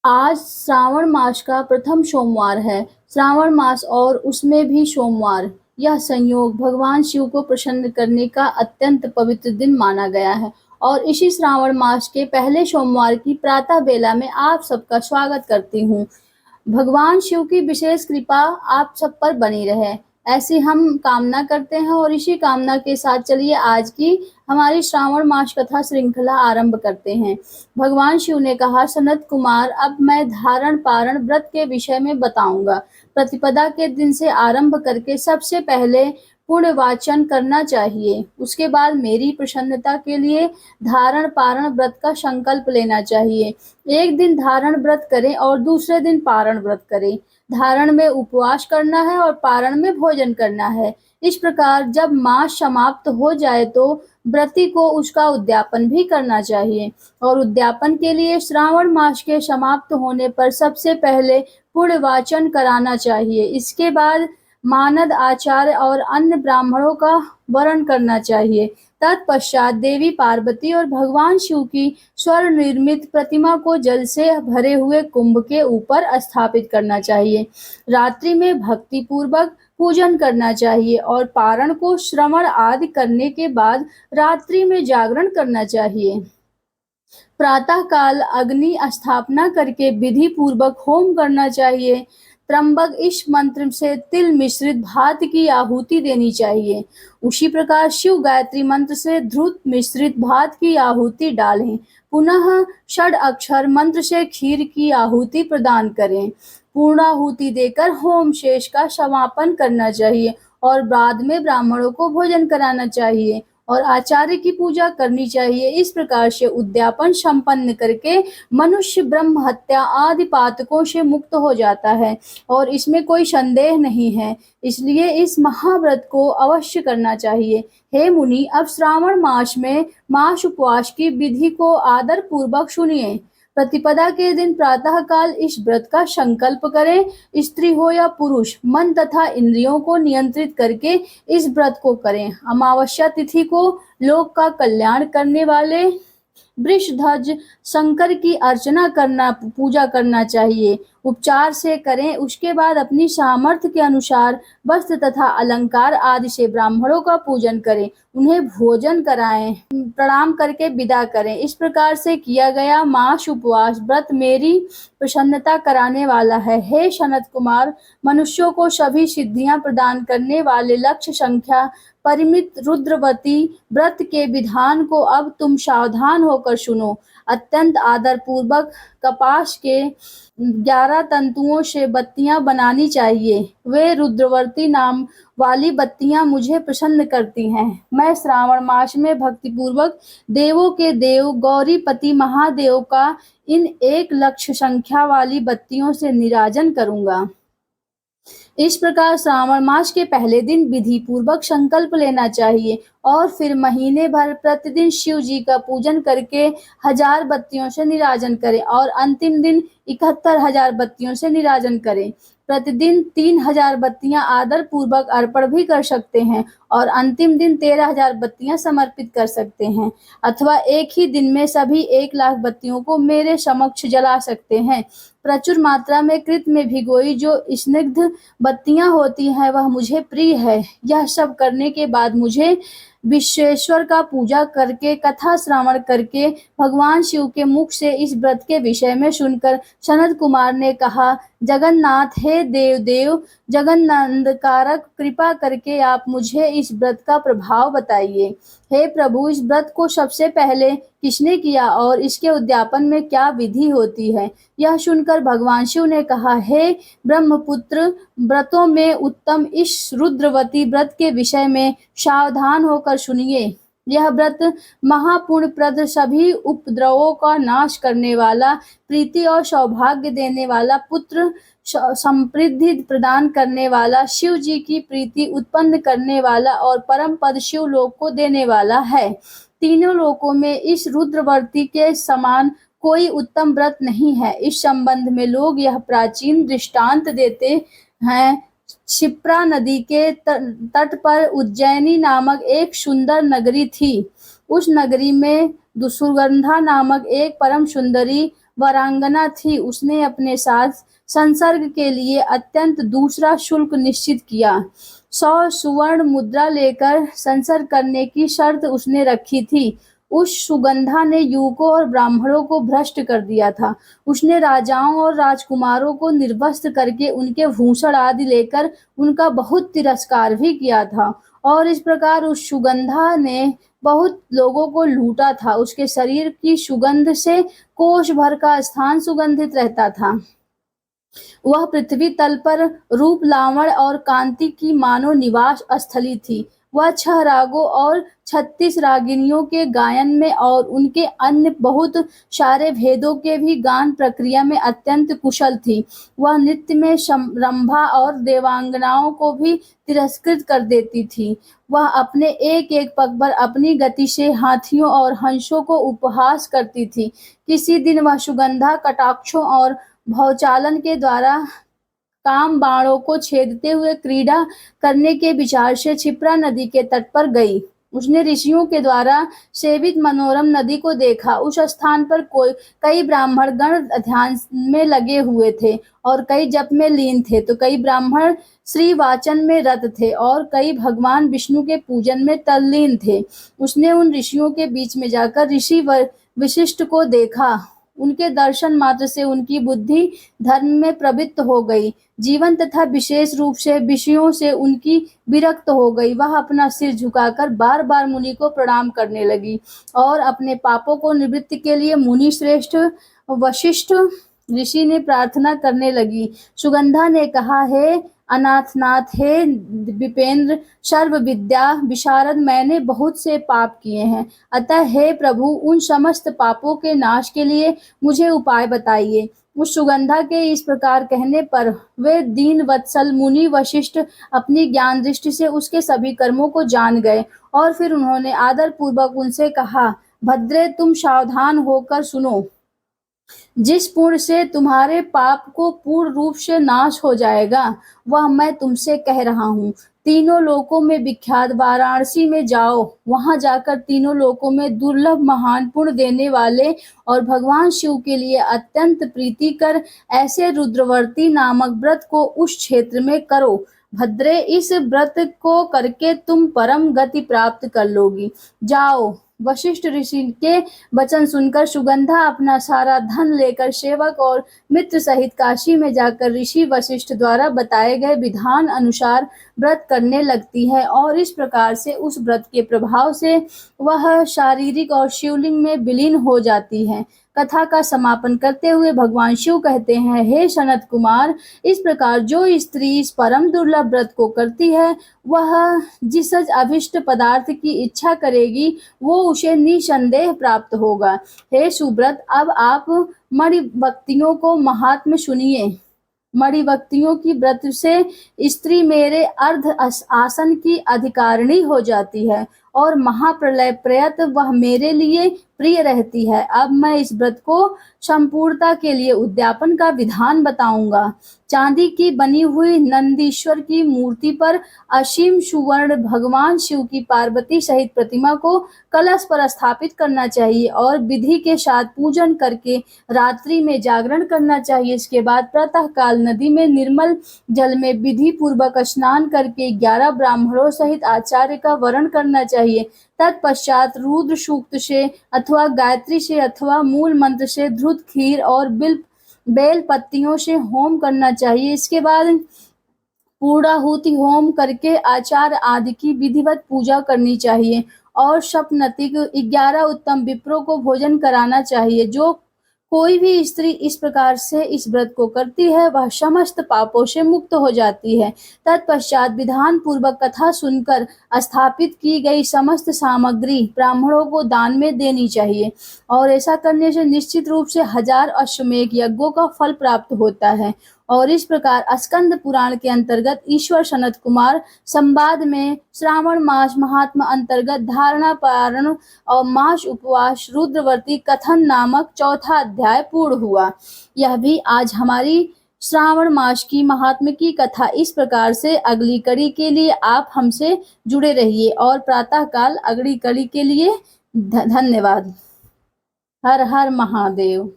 आज श्रावण मास का प्रथम सोमवार है। श्रावण मास और उसमें भी सोमवार, यह संयोग भगवान शिव को प्रसन्न करने का अत्यंत पवित्र दिन माना गया है। और इसी श्रावण मास के पहले सोमवार की प्रातः बेला में आप सबका स्वागत करती हूँ। भगवान शिव की विशेष कृपा आप सब पर बनी रहे, ऐसी हम कामना करते हैं। और इसी कामना के साथ चलिए आज की हमारी श्रावण मास कथा श्रृंखला आरंभ करते हैं। भगवान शिव ने कहा, सनत कुमार, अब मैं धारण पारण व्रत के विषय में बताऊंगा। प्रतिपदा के दिन से आरंभ करके सबसे पहले पुण्य वाचन करना चाहिए। उसके बाद मेरी प्रसन्नता के लिए धारण पारण व्रत का संकल्प लेना चाहिए। एक दिन धारण व्रत करें और दूसरे दिन पारण व्रत करें। धारण में उपवास करना है और पारण में भोजन करना है। इस प्रकार जब मास समाप्त हो जाए तो व्रती को उसका उद्यापन भी करना चाहिए। और उद्यापन के लिए श्रावण मास के समाप्त होने पर सबसे पहले पुण्य वाचन कराना चाहिए। इसके बाद मानद आचार्य और अन्य ब्राह्मणों का वरण करना चाहिए। तत्पश्चात देवी पार्वती और भगवान शिव की स्वर्ण निर्मित प्रतिमा को जल से भरे हुए कुंभ के ऊपर स्थापित करना चाहिए। रात्रि में भक्ति पूर्वक पूजन करना चाहिए और पारण को श्रवण आदि करने के बाद रात्रि में जागरण करना चाहिए। प्रातः काल अग्नि स्थापना करके विधि पूर्वक होम करना चाहिए। त्र्यंबक इस मंत्र से तिल मिश्रित भात की आहुति देनी चाहिए। उसी प्रकार शिव गायत्री मंत्र से ध्रुत मिश्रित भात की आहुति डालें। पुनः षड अक्षर मंत्र से खीर की आहुति प्रदान करें। पूर्णाहुति देकर होम शेष का समापन करना चाहिए और बाद में ब्राह्मणों को भोजन कराना चाहिए और आचार्य की पूजा करनी चाहिए। इस प्रकार से उद्यापन संपन्न करके मनुष्य ब्रह्म हत्या आदि पातकों से मुक्त हो जाता है और इसमें कोई संदेह नहीं है। इसलिए इस महाव्रत को अवश्य करना चाहिए। हे मुनि, अब श्रावण मास में मास उपवास की विधि को आदर पूर्वक सुनिए। प्रतिपदा के दिन प्रातः काल इस व्रत का संकल्प करें। स्त्री हो या पुरुष, मन तथा इंद्रियों को नियंत्रित करके इस व्रत को करें। अमावस्या तिथि को लोक का कल्याण करने वाले वृषध्वज शंकर की अर्चना करना, पूजा करना चाहिए। उपचार से करें। उसके बाद अपनी सामर्थ्य के अनुसार वस्त्र तथा अलंकार आदि से ब्राह्मणों का पूजन करें, उन्हें भोजन कराएं, प्रणाम करके विदा करें। इस प्रकार से किया गया मास उपवास व्रत मेरी प्रसन्नता कराने वाला है। हे सनत कुमार, मनुष्यों को सभी सिद्धियां प्रदान करने वाले लक्ष्य संख्या परिमित रुद्रवती व्रत के विधान को अब तुम सावधान होकर सुनो। अत्यंत आदर पूर्वक कपास के 11 तंतुओं से बत्तियां बनानी चाहिए। वे रुद्रवती नाम वाली बत्तियां मुझे प्रसन्न करती हैं। मैं श्रावण मास में भक्ति पूर्वक देवों के देव गौरीपति महादेव का इन 1 लक्ष संख्या वाली बत्तियों से निराजन करूंगा। इस प्रकार श्रावण मास के पहले दिन विधि पूर्वक संकल्प लेना चाहिए और फिर महीने भर प्रतिदिन शिव जी का पूजन करके 1000 बत्तियों से निराजन करें और अंतिम दिन 71,000 बत्तियों से निराजन करें। प्रतिदिन 3000 बत्तियां आदर पूर्वक अर्पण भी कर सकते हैं और अंतिम दिन 13,000 बत्तियां समर्पित कर सकते हैं, अथवा एक ही दिन में सभी 1 लाख बत्तियों को मेरे समक्ष जला सकते हैं। प्रचुर मात्रा में कृत में भिगोई जो स्निग्ध बत्तियां होती हैं वह मुझे प्रिय है। यह सब करने के बाद मुझे विश्वेश्वर का पूजा करके कथा श्रवण करके भगवान शिव के मुख से इस व्रत के विषय में सुनकर सनत कुमार ने कहा, जगन्नाथ, हे देव देव जगन्नंदकारक, कृपा करके आप मुझे इस व्रत का प्रभाव बताइए। हे प्रभु, इस व्रत को सबसे पहले किसने किया और इसके उद्यापन में क्या विधि होती है? यह सुनकर भगवान शिव ने कहा, हे ब्रह्मपुत्र, व्रतों में उत्तम इस रुद्रवती व्रत के विषय में सावधान होकर सुनिए। यह व्रत महापुण्यप्रद, सभी उपद्रवों का नाश करने वाला, प्रीति और सौभाग्य देने वाला, पुत्र समृद्धि प्रदान करने वाला, शिव जी की प्रीति उत्पन्न करने वाला और परम पद शिव लोक को देने वाला है। तीनों लोकों में इस रुद्रवर्ती के समान कोई उत्तम व्रत नहीं है। इस संबंध में लोग यह प्राचीन दृष्टांत देते हैं। क्षिप्रा नदी के तट पर उज्जैनी नामक एक सुंदर नगरी थी। उस नगरी में दुसुगंधा नामक एक परम सुंदरी वरांगना थी, उसने अपने साथ संसर्ग के लिए अत्यंत दूसरा शुल्क निश्चित किया। 100 सुवर्ण मुद्रा लेकर संसर्ग करने की शर्त उसने रखी थी। उस सुगंधा ने युवकों और ब्राह्मणों को भ्रष्ट कर दिया था। उसने राजाओं और राजकुमारों को निर्वस्त्र करके उनके भूषण आदि लेकर उनका बहुत तिरस्कार भी किया था, और इस प्रकार उस सुगंधा ने बहुत लोगों को लूटा था। उसके शरीर की सुगंध से कोष भर का स्थान सुगंधित रहता था। वह पृथ्वी तल पर रूप, लावण्य और कांति की मानो निवास स्थली थी। वह 6 रागों और 36 रागिनियों के गायन में और उनके अन्य बहुत सारे भेदों के भी गान प्रक्रिया में अत्यंत कुशल थी। वह नृत्य में रंभा और देवांगनाओं को भी तिरस्कृत कर देती थी। वह अपने एक-एक पग पर अपनी गति से हाथियों और हंसों को उपहास करती थी। किसी दिन वह सुगंधा कटाक्षों और भौचालन के द्वारा काम बाणों को छेदते हुए क्रीड़ा करने के विचार से क्षिप्रा नदी के तट पर गई। उसने ऋषियों के द्वारा सेवित मनोरम नदी को देखा। उस स्थान पर कई ब्राह्मण गण ध्यान में लगे हुए थे और कई जप में लीन थे, तो कई ब्राह्मण श्री वाचन में रत थे और कई भगवान विष्णु के पूजन में तल्लीन थे। उसने उन ऋषियों के बीच में जाकर ऋषि वशिष्ठ को देखा। उनके दर्शन मात्र से उनकी बुद्धि धर्म में प्रवृत्त हो गई। जीवन तथा विशेष रूप से विषयों से उनकी विरक्त हो गई। वह अपना सिर झुकाकर बार बार मुनि को प्रणाम करने लगी और अपने पापों को निवृत्ति के लिए मुनि श्रेष्ठ वशिष्ठ ऋषि ने प्रार्थना करने लगी। सुगंधा ने कहा, हे अनाथनाथ, हे विपेंद्र, सर्व विद्या विशारद, मैंने बहुत से पाप किए हैं। अतः हे प्रभु, उन समस्त पापों के नाश के लिए मुझे उपाय बताइए। उस सुगंधा के इस प्रकार कहने पर वे दीन वत्सल मुनि वशिष्ठ अपनी ज्ञान दृष्टि से उसके सभी कर्मों को जान गए और फिर उन्होंने आदर पूर्वक उनसे कहा, भद्रे, तुम सावधान होकर सुनो। जिस पुण्य से तुम्हारे पाप को पूर्ण रूप से नाश हो जाएगा, वह मैं तुमसे कह रहा हूँ। तीनों लोकों में विख्यात वाराणसी में जाओ। वहां जाकर तीनों लोकों में दुर्लभ महान पुण्य देने वाले और भगवान शिव के लिए अत्यंत प्रीतिकर ऐसे रुद्रवर्ती नामक व्रत को उस क्षेत्र में करो। भद्रे, इस व्रत को करके तुम परम गति प्राप्त कर लोगी। जाओ। वशिष्ठ ऋषि के वचन सुनकर सुगंधा अपना सारा धन लेकर सेवक और मित्र सहित काशी में जाकर ऋषि वशिष्ठ द्वारा बताए गए विधान अनुसार व्रत करने लगती है और इस प्रकार से उस व्रत के प्रभाव से वह शारीरिक और शिवलिंग में विलीन हो जाती है। कथा का समापन करते हुए भगवान शिव कहते हैं, हे सनत कुमार, इस प्रकार जो स्त्री इस परम दुर्लभ व्रत को करती है, वह जिस अभिष्ट पदार्थ की इच्छा करेगी वो उसे निसंदेह प्राप्त होगा। हे सुव्रत, अब आप मणिभक्तियों को महात्म्य सुनिए। मणिभक्तियों की व्रत से स्त्री मेरे अर्ध आसन की अधिकारिणी हो जाती है और महाप्रलय प्रयत वह मेरे लिए प्रिय रहती है। अब मैं इस व्रत को संपूर्णता के लिए उद्यापन का विधान बताऊंगा। चांदी की बनी हुई नंदीश्वर की मूर्ति पर असीम सुवर्ण भगवान शिव की पार्वती सहित प्रतिमा को कलश पर स्थापित करना चाहिए और विधि के साथ पूजन करके रात्रि में जागरण करना चाहिए। इसके बाद प्रातः काल नदी में निर्मल जल में विधि पूर्वक स्नान करके 11 ब्राह्मणों सहित आचार्य का वरण करना चाहिए। तत्पश्चात रुद्र सूक्त से अथवा गायत्री से अथवा मूल मंत्र से धृत खीर और बेल पत्तियों से होम करना चाहिए। इसके बाद पूर्णाहुति होम करके आचार्य आदि की विधिवत पूजा करनी चाहिए और सप्तनतिक 11 उत्तम विप्रों को भोजन कराना चाहिए। जो कोई भी स्त्री इस प्रकार से इस व्रत को करती है वह समस्त पापों से मुक्त हो जाती है। तत्पश्चात विधान पूर्वक कथा सुनकर स्थापित की गई समस्त सामग्री ब्राह्मणों को दान में देनी चाहिए और ऐसा करने से निश्चित रूप से 1000 अश्वमेध यज्ञों का फल प्राप्त होता है। और इस प्रकार स्कंद पुराण के अंतर्गत ईश्वर सनत कुमार संवाद में श्रावण मास महात्मा अंतर्गत धारणा पारण और मास उपवास रुद्रवर्ती कथन नामक चौथा अध्याय पूर्ण हुआ। यह भी आज हमारी श्रावण मास की महात्म्य की कथा। इस प्रकार से अगली कड़ी के लिए आप हमसे जुड़े रहिए और प्रातःकाल अगली कड़ी के लिए धन्यवाद। हर हर महादेव।